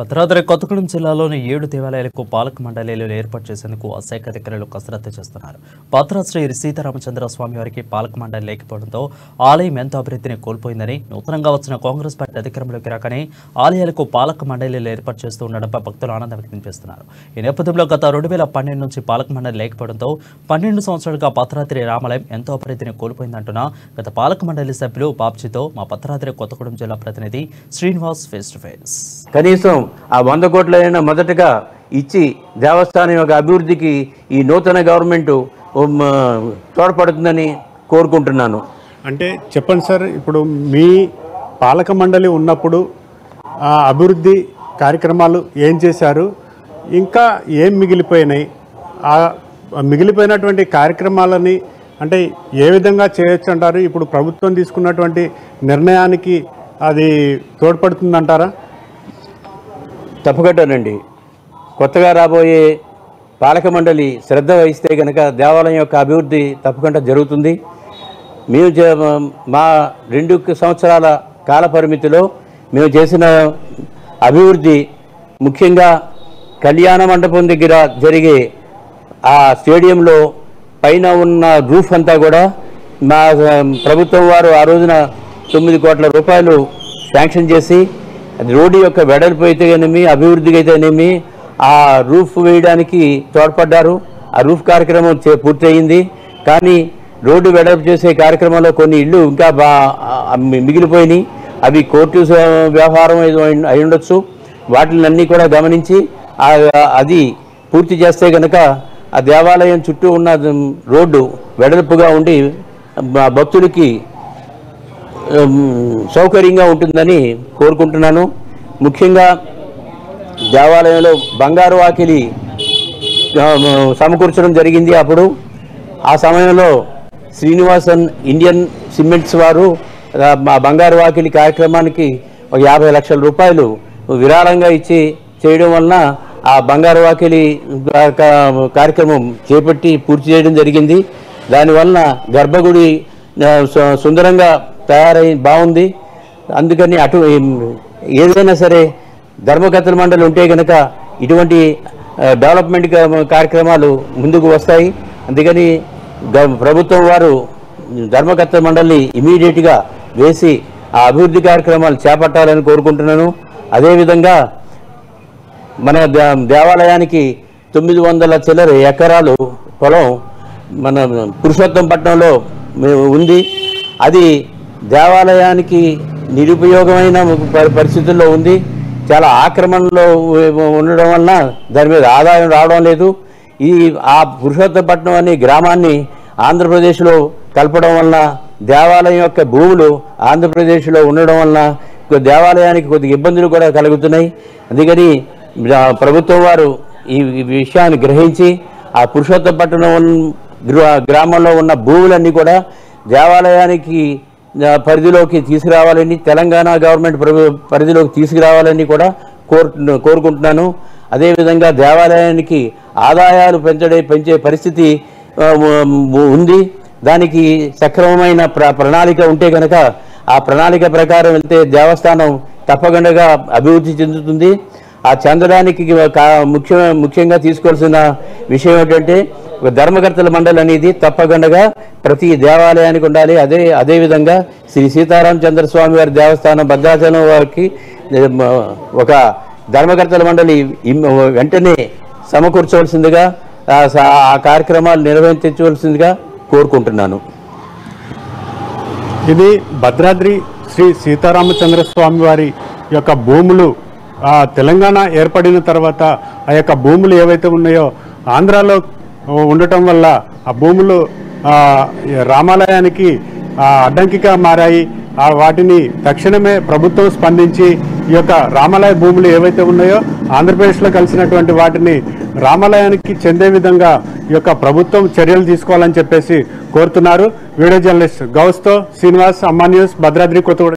భద్రాద్రి కొత్తగూడెం జిల్లాలోని 7 దేవాలయాలకు పాలక మండలిలు ఏర్పాటు చేసేందుకు ఆ శాఖ అధికారులు కసరత్తు చేస్తున్నారు. భద్రాద్రి శ్రీ సీతారామచంద్ర స్వామి వారికి పాలక మండలి లేకపోవడంతో ఆలయం ఎంతో అభివృద్ధిని కోల్పోయిందని, నూతనంగా వచ్చిన కాంగ్రెస్ పార్టీ అధికారంలోకి రాకనే ఆలయాలకు పాలక మండలిలు ఏర్పాటు చేస్తూ ఉండడంపై భక్తులు ఆనందం వ్యక్తం చేస్తున్నారు. ఈ నేపథ్యంలో గత 2012 నుంచి పాలక మండలి లేకపోవడంతో 12 సంవత్సరాలుగా భద్రాద్రి రామాలయం ఎంతో అభివృద్ధిని కోల్పోయిందంటున్న గత పాలక మండలి సభ్యులు బాబ్జీతో మా భద్రాద్రి కొత్తగూడెం జిల్లా ప్రతినిధి శ్రీనివాస్ ఫేస్ టు ఫేస్. కనీసం ఆ 100 కోట్లైనా మొదటగా ఇచ్చి దేవస్థానం యొక్క అభివృద్ధికి ఈ నూతన గవర్నమెంట్ తోడ్పడుతుందని కోరుకుంటున్నాను. అంటే చెప్పండి సార్, ఇప్పుడు మీ పాలక మండలి ఉన్నప్పుడు ఆ అభివృద్ధి కార్యక్రమాలు ఏం చేశారు, ఇంకా ఏం మిగిలిపోయినాయి, ఆ మిగిలిపోయినటువంటి కార్యక్రమాలని అంటే ఏ విధంగా చేయొచ్చు అంటారు? ఇప్పుడు ప్రభుత్వం తీసుకున్నటువంటి నిర్ణయానికి అది తోడ్పడుతుందంటారా? తప్పకట్టనండి. కొత్తగా రాబోయే పాలక మండలి శ్రద్ధ వహిస్తే కనుక దేవాలయం యొక్క అభివృద్ధి తప్పకుండా జరుగుతుంది. మేము మా 2 సంవత్సరాల కాల పరిమితిలో మేము చేసిన అభివృద్ధి, ముఖ్యంగా కళ్యాణ మండపం దగ్గర జరిగే ఆ స్టేడియంలో పైన ఉన్న రూఫ్ అంతా కూడా మా ప్రభుత్వం వారు ఆ రోజున 9 కోట్ల రూపాయలు శాంక్షన్ చేసి, అది రోడ్డు యొక్క వెడల్పు అయితేనేమి అభివృద్ధికి అయితేనేమి ఆ రూఫ్ వేయడానికి తోడ్పడ్డారు. ఆ రూఫ్ కార్యక్రమం పూర్తయింది. కానీ రోడ్డు వెడల్పు చేసే కార్యక్రమంలో కొన్ని ఇళ్ళు ఇంకా మిగిలిపోయినాయి. అవి కోర్టు వ్యవహారం అయి ఉండొచ్చు. వాటిని కూడా గమనించి అది పూర్తి చేస్తే కనుక ఆ దేవాలయం చుట్టూ ఉన్న రోడ్డు వెడల్పుగా ఉండి భక్తులకి సౌకర్యంగా ఉంటుందని కోరుకుంటున్నాను. ముఖ్యంగా దేవాలయంలో బంగారు వాకిలి సమకూర్చడం జరిగింది. అప్పుడు ఆ సమయంలో శ్రీనివాసన్ ఇండియన్ సిమెంట్స్ వారు మా బంగారు వాకిలి కార్యక్రమానికి 50 లక్షల రూపాయలు విరాళంగా ఇచ్చి చేయడం వలన ఆ బంగారు వాకిలి కార్యక్రమం చేపట్టి పూర్తి చేయడం జరిగింది. దానివలన గర్భగుడి సుందరంగా తయారై బాగుంది. అందుకని ఏదైనా సరే ధర్మకర్తల మండలి ఉంటే కనుక ఇటువంటి డెవలప్మెంట్ కార్యక్రమాలు ముందుకు వస్తాయి. అందుకని ప్రభుత్వం వారు ధర్మకర్తల మండలిని ఇమీడియట్గా వేసి ఆ అభివృద్ధి కార్యక్రమాలు చేపట్టాలని కోరుకుంటున్నాను. అదేవిధంగా మన దేవాలయానికి 900 చిల్లర ఎకరాలు పొలం మన పురుషోత్తంపట్నంలో ఉంది. అది దేవాలయానికి నిరుపయోగమైన పరిస్థితుల్లో ఉంది. చాలా ఆక్రమణలో ఉండడం వలన దాని మీద ఆదాయం రావడం లేదు. ఆ పురుషోత్తపట్నం అనే గ్రామాన్ని ఆంధ్రప్రదేశ్లో కలపడం వలన దేవాలయం యొక్క భూములు ఆంధ్రప్రదేశ్లో ఉండడం వలన దేవాలయానికి కొద్దిగా ఇబ్బందులు కూడా కలుగుతున్నాయి. అందుకని ప్రభుత్వం వారు ఈ విషయాన్ని గ్రహించి ఆ పురుషోత్తపట్నం గ్రామంలో ఉన్న భూములన్నీ కూడా దేవాలయానికి పరిధిలోకి తీసుకురావాలని, తెలంగాణ గవర్నమెంట్ పరిధిలోకి తీసుకురావాలని కూడా కోరుకుంటున్నాను. అదేవిధంగా దేవాలయానికి ఆదాయాలు పెంచే పరిస్థితి ఉంది. దానికి సక్రమమైన ప్రణాళిక ఉంటే కనుక ఆ ప్రణాళిక ప్రకారం వెళ్తే దేవస్థానం తప్పకుండా అభివృద్ధి చెందుతుంది. ఆ చెందడానికి ముఖ్యంగా తీసుకోవాల్సిన విషయం ఏంటంటే ధర్మకర్తల మండలి అనేది తప్పకుండా ప్రతి దేవాలయానికి ఉండాలి. అదేవిధంగా శ్రీ సీతారామచంద్ర స్వామి వారి దేవస్థానం భద్రాచలం వారికి ఒక ధర్మకర్తల మండలి వెంటనే సమకూర్చవలసిందిగా, ఆ కార్యక్రమాలు నిర్వహించవలసిందిగా కోరుకుంటున్నాను. ఇది భద్రాద్రి శ్రీ సీతారామచంద్ర స్వామి వారి యొక్క భూములు తెలంగాణ ఏర్పడిన తర్వాత ఆ యొక్క భూములు ఏవైతే ఉన్నాయో ఆంధ్రాలో ఉండటం వల్ల ఆ భూములు రామాలయానికి అడ్డంకిగా మారాయి. వాటిని తక్షణమే ప్రభుత్వం స్పందించి ఈ యొక్క రామాలయ భూములు ఏవైతే ఉన్నాయో ఆంధ్రప్రదేశ్లో కలిసినటువంటి వాటిని రామాలయానికి చెందే విధంగా ఈ యొక్క ప్రభుత్వం చర్యలు తీసుకోవాలని చెప్పేసి కోరుతున్నారు. వీడియో జర్నలిస్ట్ గౌస్తో శ్రీనివాస్, అమ్మా న్యూస్, భద్రాద్రి కొత్తగూడెం.